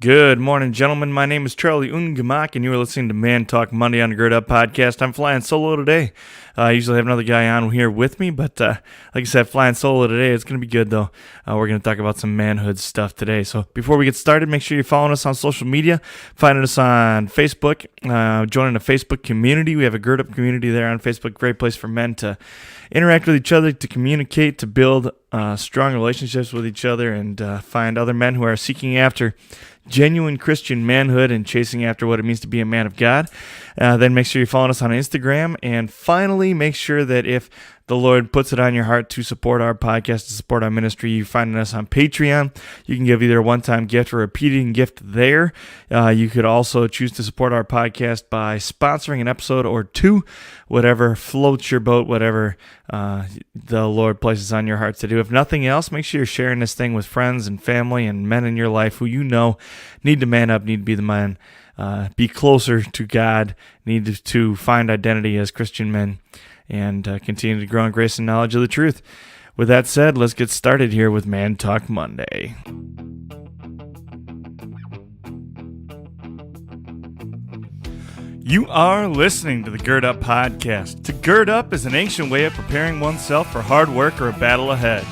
Good morning, gentlemen. My name is Charlie Ungemak, and you are listening to Man Talk Monday on the Gird Up Podcast. I'm flying solo today. I usually have another guy on here with me, but like I said, flying solo today. It's going to be good, though. We're going to talk about some manhood stuff today. So before we get started, make sure you're following us on social media, finding us on Facebook, joining the Facebook community. We have a Gird Up community there on Facebook. Great place for men to interact with each other, to communicate, to build strong relationships with each other, and find other men who are seeking after genuine Christian manhood and chasing after what it means to be a man of God. Then make sure you're following us on Instagram. And finally, make sure that if the Lord puts it on your heart to support our podcast, to support our ministry, you find us on Patreon. You can give either a one-time gift or a repeating gift there. You could also choose to support our podcast by sponsoring an episode or two, whatever floats your boat, whatever the Lord places on your heart to do. If nothing else, make sure you're sharing this thing with friends and family and men in your life who you know need to man up, need to be the man, be closer to God, need to find identity as Christian men, and continue to grow in grace and knowledge of the truth. With that said, let's get started here with Man Talk Monday. You are listening to the Gird Up Podcast. To gird up is an ancient way of preparing oneself for hard work or a battle ahead.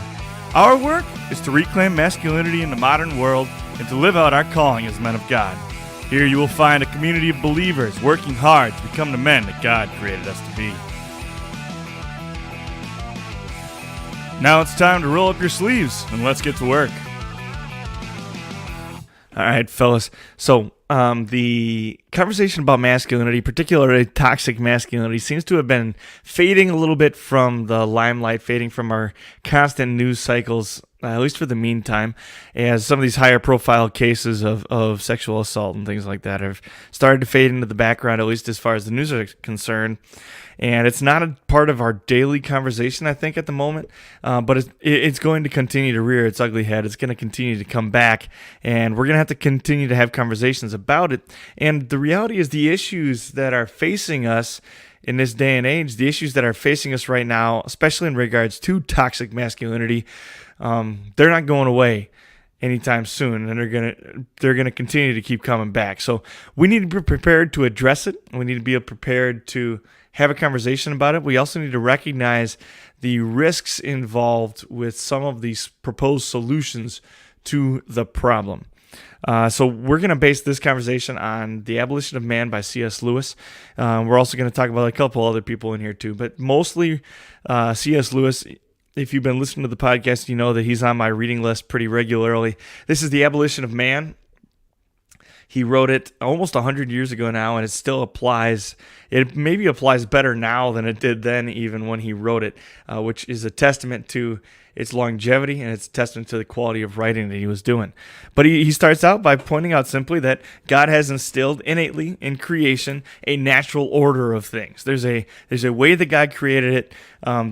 Our work is to reclaim masculinity in the modern world and to live out our calling as men of God. Here you will find a community of believers working hard to become the men that God created us to be. Now it's time to roll up your sleeves and let's get to work. All right, fellas. So the conversation about masculinity, particularly toxic masculinity, seems to have been fading a little bit from the limelight, fading from our constant news cycles, at least for the meantime, as some of these higher profile cases of sexual assault and things like that have started to fade into the background, at least as far as the news are concerned. And it's not a part of our daily conversation, I think, at the moment, but it's going to continue to rear its ugly head. It's going to continue to come back, and we're going to have to continue to have conversations about it. And the reality is the issues that are facing us in this day and age, the issues that are facing us right now, especially in regards to toxic masculinity, they're not going away anytime soon, and they're gonna continue to keep coming back. So we need to be prepared to address it. We need to be prepared to have a conversation about it. We also need to recognize the risks involved with some of these proposed solutions to the problem. So we're going to base this conversation on The Abolition of Man by C.S. Lewis. We're also going to talk about a couple other people in here too, but mostly C.S. Lewis. If you've been listening to the podcast, you know that he's on my reading list pretty regularly. This is The Abolition of Man. He wrote it almost 100 years ago now, and it still applies. It maybe applies better now than it did then, even when he wrote it, which is a testament to its longevity, and it's a testament to the quality of writing that he was doing. But he starts out by pointing out simply that God has instilled innately in creation a natural order of things. There's a way that God created it.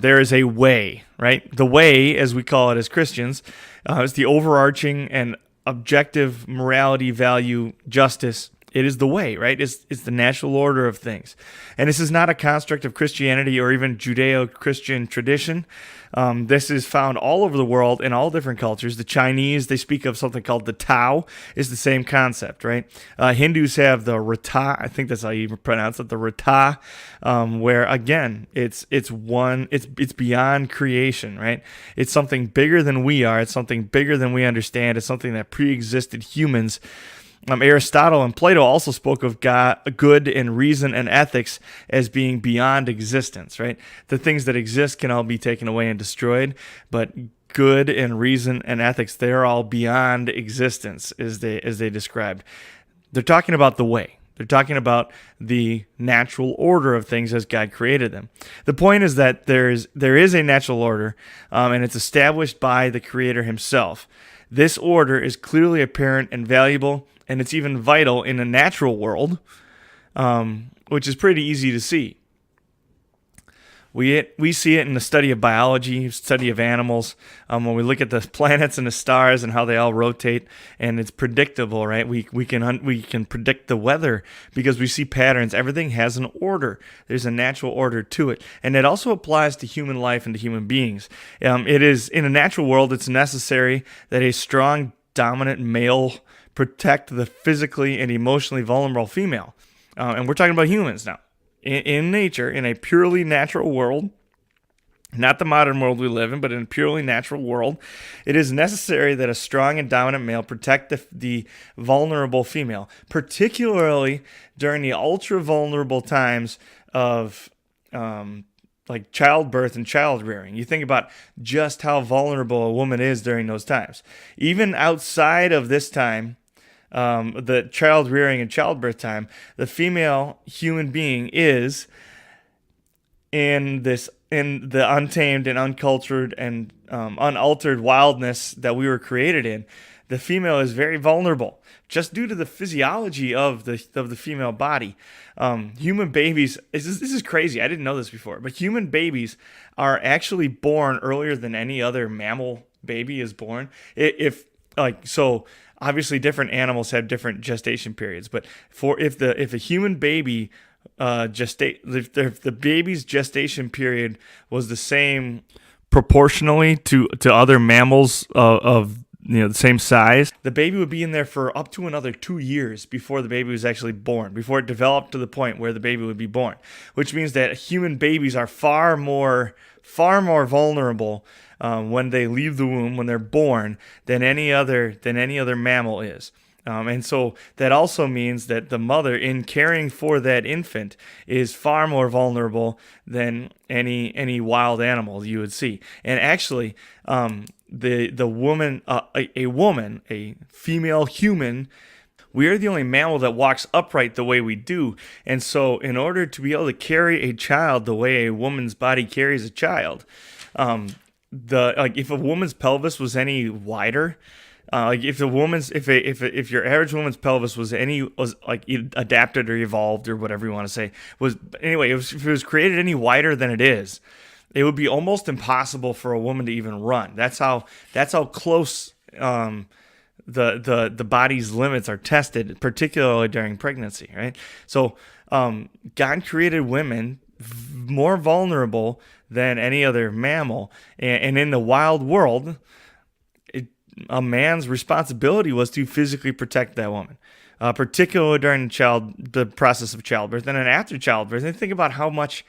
There is a way, right? The way, as we call it as Christians, is the overarching and objective morality, value, justice. It is the way, right? It's the natural order of things. And this is not a construct of Christianity or even Judeo-Christian tradition. This is found all over the world in all different cultures. The Chinese, they speak of something called the Tao, is the same concept, right? Hindus have the Rata, I think that's how you pronounce it, the Rata, where again, it's beyond creation, right? It's something bigger than we are. It's something bigger than we understand. It's something that pre-existed humans. Aristotle and Plato also spoke of God, good and reason and ethics as being beyond existence, right? The things that exist can all be taken away and destroyed, but good and reason and ethics, they're all beyond existence, as they described. They're talking about the way. They're talking about the natural order of things as God created them. The point is that there is a natural order, and it's established by the Creator himself. This order is clearly apparent and valuable, and it's even vital in a natural world, which is pretty easy to see. We see it in the study of biology, study of animals, when we look at the planets and the stars and how they all rotate, and it's predictable, right? We can predict the weather because we see patterns. Everything has an order. There's a natural order to it, and it also applies to human life and to human beings. It is in a natural world. It's necessary that a strong, dominant male protect the physically and emotionally vulnerable female. And we're talking about humans now. In nature, in a purely natural world, not the modern world we live in, but in a purely natural world, it is necessary that a strong and dominant male protect the vulnerable female, particularly during the ultra vulnerable times of like childbirth and child rearing. You think about just how vulnerable a woman is during those times. Even outside of this time, the child rearing and childbirth time, the female human being is in the untamed and uncultured and unaltered wildness that we were created in. The female is very vulnerable just due to the physiology of the female body. Human babies, this is crazy. I didn't know this before, but human babies are actually born earlier than any other mammal baby is born. So obviously different animals have different gestation periods, but if a human baby if the baby's gestation period was the same proportionally to other mammals of the same size, the baby would be in there for up to another 2 years before the baby was actually born, before it developed to the point where the baby would be born, which means that human babies are far more vulnerable when they leave the womb, when they're born, than any other mammal is. And so that also means that the mother, in caring for that infant, is far more vulnerable than any wild animal you would see. And actually, the woman, a female human, we are the only mammal that walks upright the way we do. And so in order to be able to carry a child the way a woman's body carries a child, if a woman's pelvis was any wider, if your average woman's pelvis was adapted or evolved or whatever you want to say, if it was created any wider than it is, it would be almost impossible for a woman to even run. That's how close the body's limits are tested, particularly during pregnancy, right? So God created women more vulnerable than any other mammal, and in the wild world, a man's responsibility was to physically protect that woman, particularly during the process of childbirth and then after childbirth. And think about how much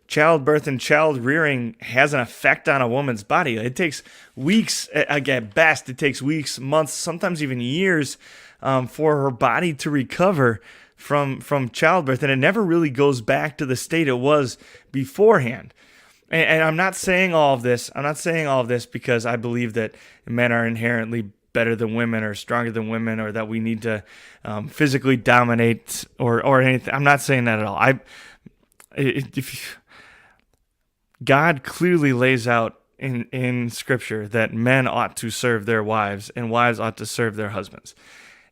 childbirth and child rearing has an effect on a woman's body. It takes weeks, at best, it takes weeks, months, sometimes even years for her body to recover from childbirth, and it never really goes back to the state it was beforehand. And I'm not saying all of this. I'm not saying all of this because I believe that men are inherently better than women or stronger than women, or that we need to physically dominate or anything. I'm not saying that at all. God clearly lays out in Scripture that men ought to serve their wives and wives ought to serve their husbands.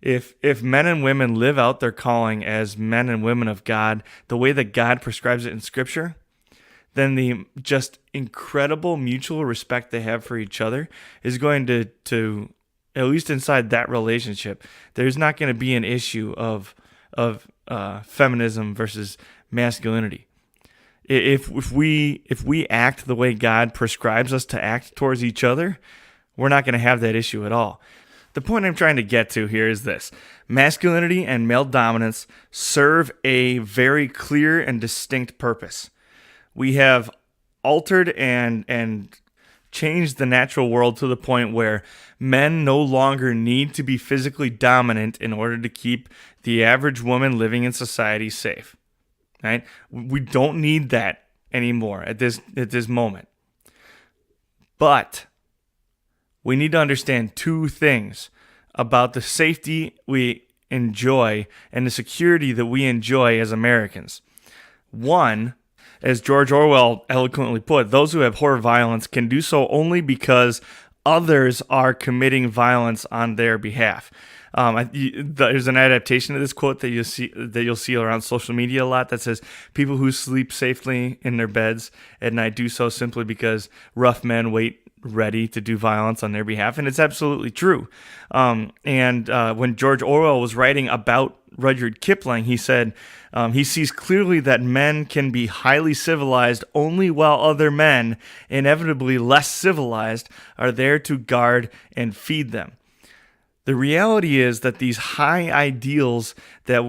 If men and women live out their calling as men and women of God the way that God prescribes it in Scripture, then the just incredible mutual respect they have for each other is going to at least inside that relationship, there's not going to be an issue of feminism versus masculinity. If we act the way God prescribes us to act towards each other, we're not going to have that issue at all. The point I'm trying to get to here is this: masculinity and male dominance serve a very clear and distinct purpose. We have altered and changed the natural world to the point where men no longer need to be physically dominant in order to keep the average woman living in society safe. Right? We don't need that anymore at this moment. But we need to understand two things about the safety we enjoy and the security that we enjoy as Americans. One, as George Orwell eloquently put, those who abhor violence can do so only because others are committing violence on their behalf. There's an adaptation of this quote that you'll see around social media a lot that says, people who sleep safely in their beds at night do so simply because rough men wait ready to do violence on their behalf. And it's absolutely true. When George Orwell was writing about Rudyard Kipling, he said he sees clearly that men can be highly civilized only while other men, inevitably less civilized, are there to guard and feed them. The reality is that these high ideals that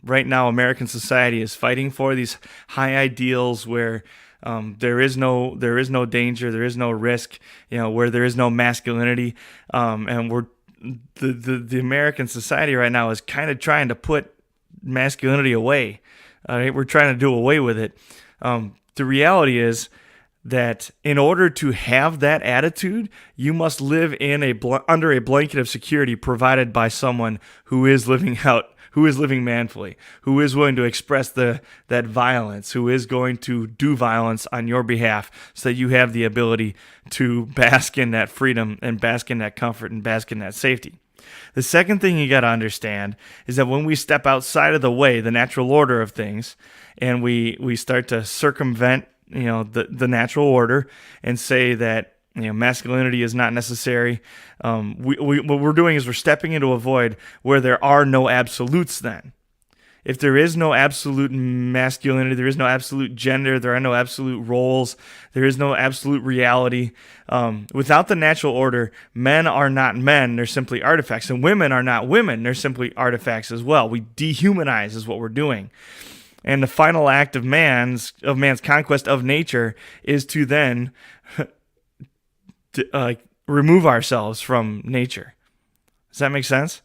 right now American society is fighting for, these high ideals where there is no danger, there is no risk, where there is no masculinity, and the American society right now is kind of trying to put masculinity away. We're trying to do away with it. The reality is that in order to have that attitude, you must live under a blanket of security provided by someone who is living manfully, who is willing to express that violence, who is going to do violence on your behalf, so that you have the ability to bask in that freedom and bask in that comfort and bask in that safety. The second thing you got to understand is that when we step outside of the natural order of things, and we start to circumvent the natural order and say that masculinity is not necessary, what we're doing is we're stepping into a void where there are no absolutes. Then if there is no absolute masculinity, there is no absolute gender, there are no absolute roles, there is no absolute reality. Without the natural order, men are not men, they're simply artifacts, and women are not women, they're simply artifacts as well. We dehumanize is what we're doing. And the final act of man's conquest of nature is to then remove ourselves from nature. Does that make sense?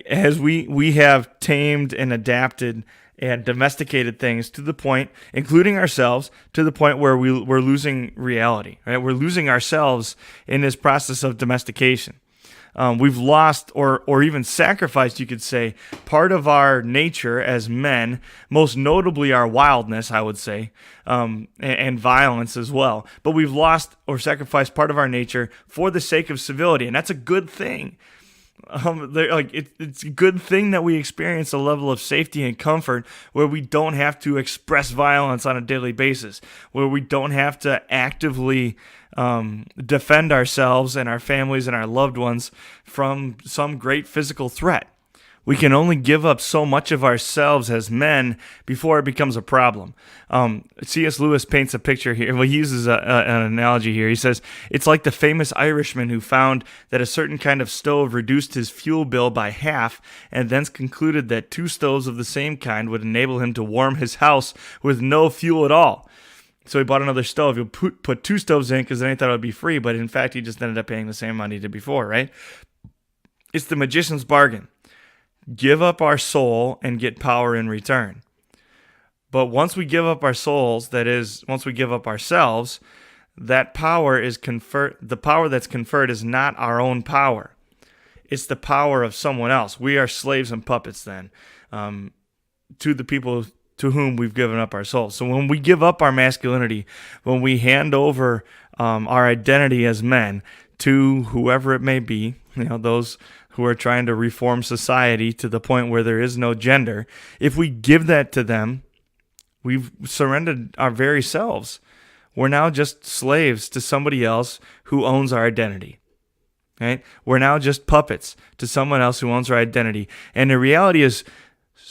As we have tamed and adapted and domesticated things to the point, including ourselves, to the point where we're losing reality. Right? We're losing ourselves in this process of domestication. We've lost or even sacrificed, you could say, part of our nature as men, most notably our wildness, I would say, and violence as well. But we've lost or sacrificed part of our nature for the sake of civility, and that's a good thing. It's a good thing that we experience a level of safety and comfort where we don't have to express violence on a daily basis, where we don't have to actively defend ourselves and our families and our loved ones from some great physical threat. We can only give up so much of ourselves as men before it becomes a problem. C.S. Lewis paints a picture here. Well, he uses an analogy here. He says, it's like the famous Irishman who found that a certain kind of stove reduced his fuel bill by half, and thence concluded that 2 stoves of the same kind would enable him to warm his house with no fuel at all. So he bought another stove. He put 2 stoves in because then he thought it would be free, but in fact, he just ended up paying the same amount he did before, right? It's the magician's bargain. Give up our soul and get power in return. But once we give up our souls, that is, once we give up ourselves, that power is the power that's conferred is not our own power. It's the power of someone else. We are slaves and puppets then to the people to whom we've given up our souls. So when we give up our masculinity, when we hand over our identity as men to whoever it may be, those who are trying to reform society to the point where there is no gender, if we give that to them, we've surrendered our very selves. We're now just slaves to somebody else who owns our identity. Right? We're now just puppets to someone else who owns our identity. And the reality is,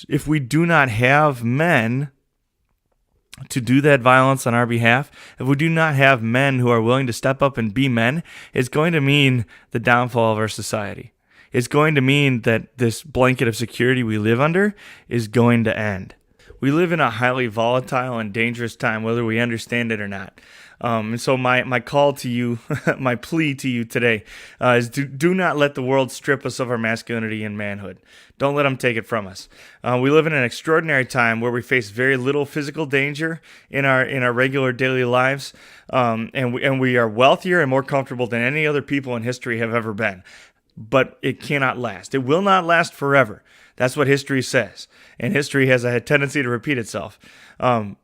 if we do not have men to do that violence on our behalf, if we do not have men who are willing to step up and be men, it's going to mean the downfall of our society. It's going to mean that this blanket of security we live under is going to end. We live in a highly volatile and dangerous time, whether we understand it or not. And so my call to you, my plea to you today is do not let the world strip us of our masculinity and manhood. Don't let them take it from us. We live in an extraordinary time where we face very little physical danger in our regular daily lives, and we are wealthier and more comfortable than any other people in history have ever been. But it cannot last. It will not last forever. That's what history says. And history has a tendency to repeat itself.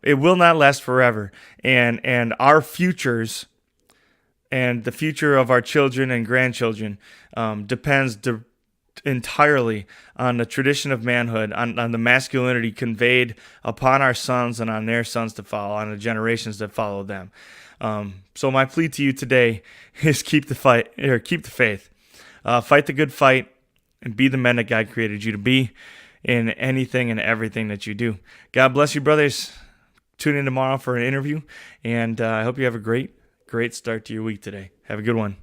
It will not last forever. And our futures and the future of our children and grandchildren depends entirely on the tradition of manhood, on the masculinity conveyed upon our sons and on their sons to follow, on the generations that follow them. So my plea to you today is keep the faith. Fight the good fight and be the men that God created you to be in anything and everything that you do. God bless you, brothers. Tune in tomorrow for an interview, and I hope you have a great start to your week today. Have a good one.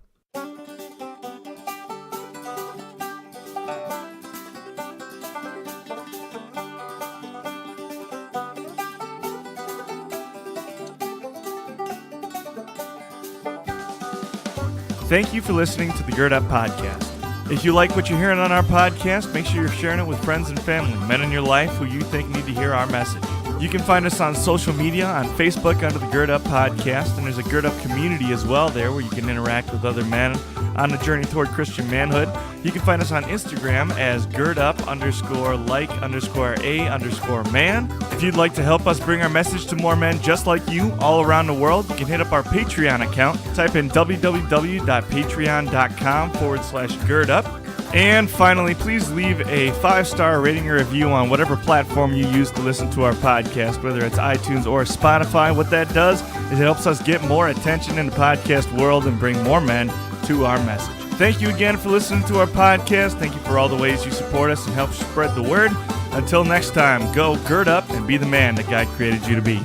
Thank you for listening to the Gird Up Podcast. If you like what you're hearing on our podcast, make sure you're sharing it with friends and family, men in your life who you think need to hear our message. You can find us on social media, on Facebook under the Gird Up Podcast, and there's a Gird Up community as well there where you can interact with other men on the journey toward Christian manhood. You can find us on Instagram as girdup_like_a_man. If you'd like to help us bring our message to more men just like you all around the world, you can hit up our Patreon account. Type in www.patreon.com/girdup. And finally, please leave a 5-star rating or review on whatever platform you use to listen to our podcast, whether it's iTunes or Spotify. What that does is it helps us get more attention in the podcast world and bring more men to our message. Thank you again for listening to our podcast. Thank you for all the ways you support us and help spread the word. Until next time, go gird up and be the man that God created you to be.